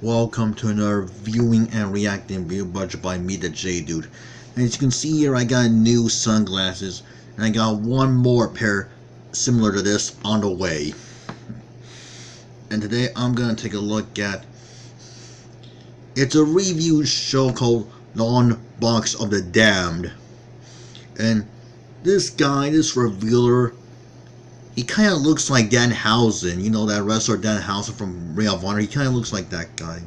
Welcome to another viewing and reacting video budget by me, the J Dude. And as you can see here, I got new sunglasses, and I got one more pair similar to this on the way. And today I'm gonna take a look at. It's a review show called Longbox of the Damned, and this guy, this revealer, he kind of looks like Danhausen. You know that wrestler Danhausen from Ring of Honor? He kind of looks like that guy.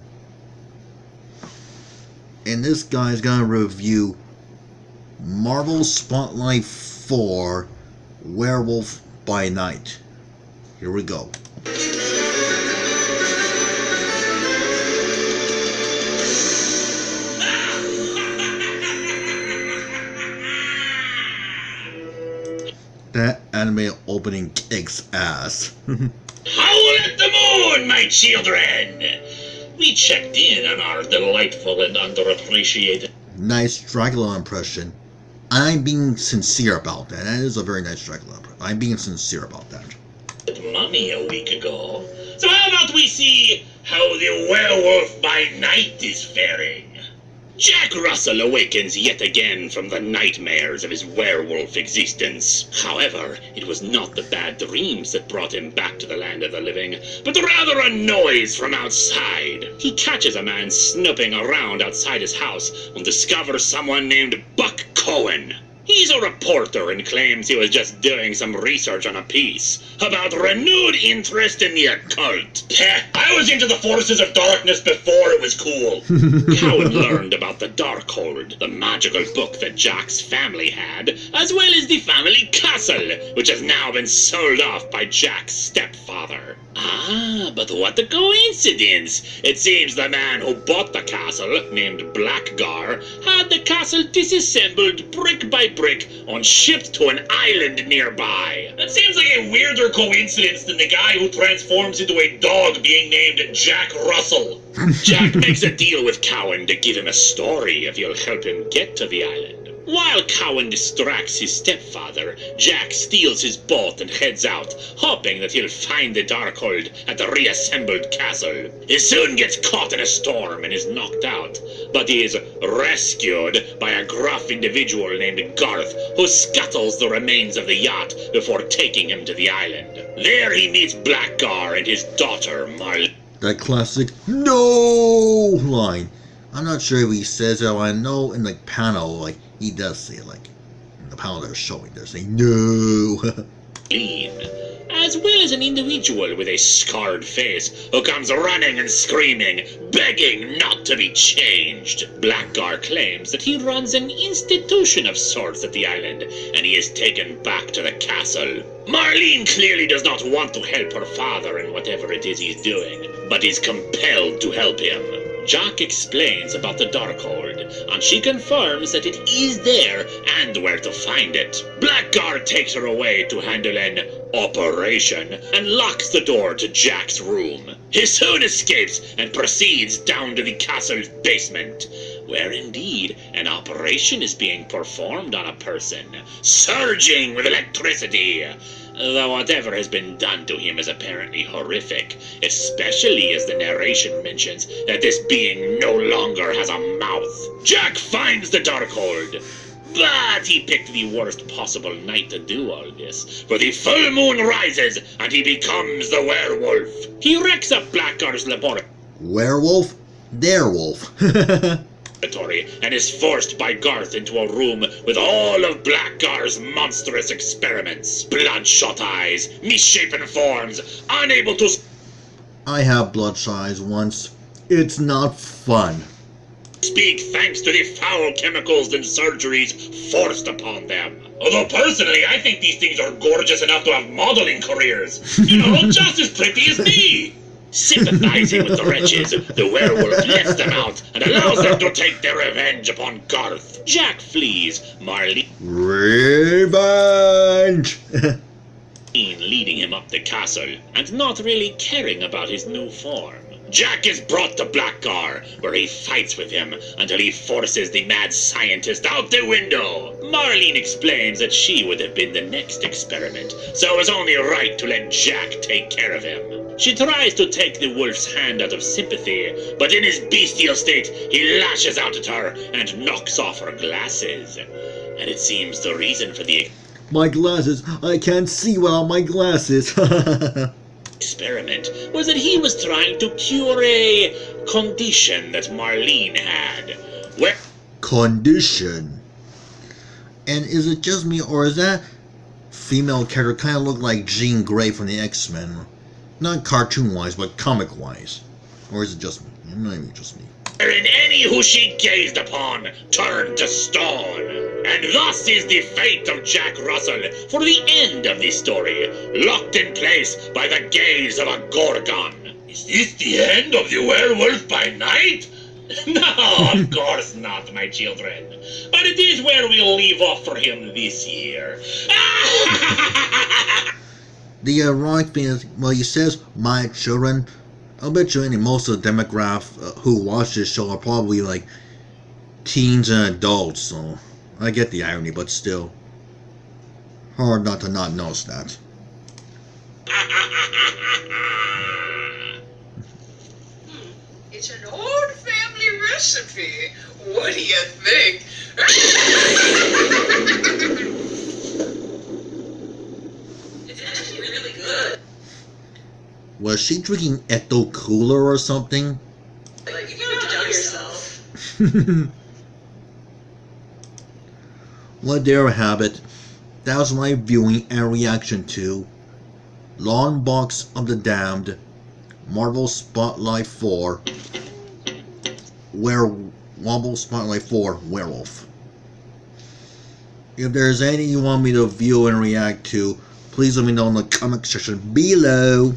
And this guy is going to review Marvel Spotlight 4 Werewolf by Night. Here we go. That anime opening kicks ass. Howl at the moon, my children! We checked in on our delightful and underappreciated... Nice Dracula impression. I'm being sincere about that. That is a very nice Dracula impression. I'm being sincere about that. mummy a week ago. So how about we see how the Werewolf by Night is faring? Jack Russell awakens yet again from the nightmares of his werewolf existence. However, it was not the bad dreams that brought him back to the land of the living, but rather a noise from outside. He catches a man snooping around outside his house and discovers someone named Buck Cohen. He's a reporter and claims he was just doing some research on a piece about renewed interest in the occult. I was into the forces of darkness before it was cool. Cowan learned about the Darkhold, the magical book that Jack's family had, as well as the family castle, which has now been sold off by Jack's stepfather. Ah, but what a coincidence! It seems the man who bought the castle, named Blackgar, had the castle disassembled brick by brick and shipped to an island nearby. That seems like a weirder coincidence than the guy who transforms into a dog being named Jack Russell. Jack makes a deal with Cowan to give him a story if he'll help him get to the island. While Cowan distracts his stepfather, Jack steals his boat and heads out, hoping that he'll find the Darkhold at the reassembled castle. He soon gets caught in a storm and is knocked out, but he is rescued by a gruff individual named Garth, who scuttles the remains of the yacht before taking him to the island. There he meets Blackgar and his daughter, Marlene. That classic "no" line. I'm not sure if he says it, but I know in the panel, like, he does say it, like, in the panel they're showing, they're saying "no." As well as an individual with a scarred face who comes running and screaming, begging not to be changed. Blackgar claims that he runs an institution of sorts at the island, and he is taken back to the castle. Marlene clearly does not want to help her father in whatever it is he's doing, but is compelled to help him. Jack explains about the Darkhold, and she confirms that it is there and where to find it. Blackgar takes her away to handle an operation and locks the door to Jack's room. He soon escapes and proceeds down to the castle's basement, where indeed an operation is being performed on a person, surging with electricity. Though whatever has been done to him is apparently horrific, especially as the narration mentions that this being no longer has a mouth. Jack finds the Darkhold, but he picked the worst possible night to do all this, for the full moon rises and he becomes the werewolf. He wrecks up Blackgar's laboratory. Werewolf? Darewolf. And is forced by Garth into a room with all of Blackgar's monstrous experiments. Bloodshot eyes, misshapen forms, unable to I have bloodshot eyes once. It's not fun. speak thanks to the foul chemicals and surgeries forced upon them. Although personally, I think these things are gorgeous enough to have modeling careers. You know, just as pretty as me. Sympathizing with the wretches, the werewolf lets them out and allows them to take their revenge upon Garth. Jack flees, Marlene Revenge! leading him up the castle, and not really caring about his new form. Jack is brought to Blackgar, where he fights with him until he forces the mad scientist out the window. Marlene explains that she would have been the next experiment, so it was only right to let Jack take care of him. She tries to take the wolf's hand out of sympathy, but in his bestial state, he lashes out at her and knocks off her glasses. And it seems the reason for the My glasses! I can't see without my glasses! experiment was that he was trying to cure a condition that Marlene had. Where Condition? And is it just me, or is that female character kind of look like Jean Grey from the X-Men? Not cartoon-wise, but comic-wise. Or is it just me? Maybe just me. wherein any who she gazed upon turned to stone. And thus is the fate of Jack Russell for the end of this story, locked in place by the gaze of a Gorgon. Is this the end of the Werewolf by Night? No, of course not, my children. But it is where we'll leave off for him this year. The ironic thing is, well, he says, my children. I'll bet you most of the demographic who watch this show are probably like teens and adults, so I get the irony, but still. Hard not to not notice that. It's an old family recipe. What do you think? It's actually really good. Was she drinking Ecto Cooler or something? Like, you have to tell yourself. Well, there we have it. That was my viewing and reaction to Longbox of the Damned, Marvel Spotlight 4, Marvel Spotlight 4 Werewolf. If there's anything you want me to view and react to, please let me know in the comment section below.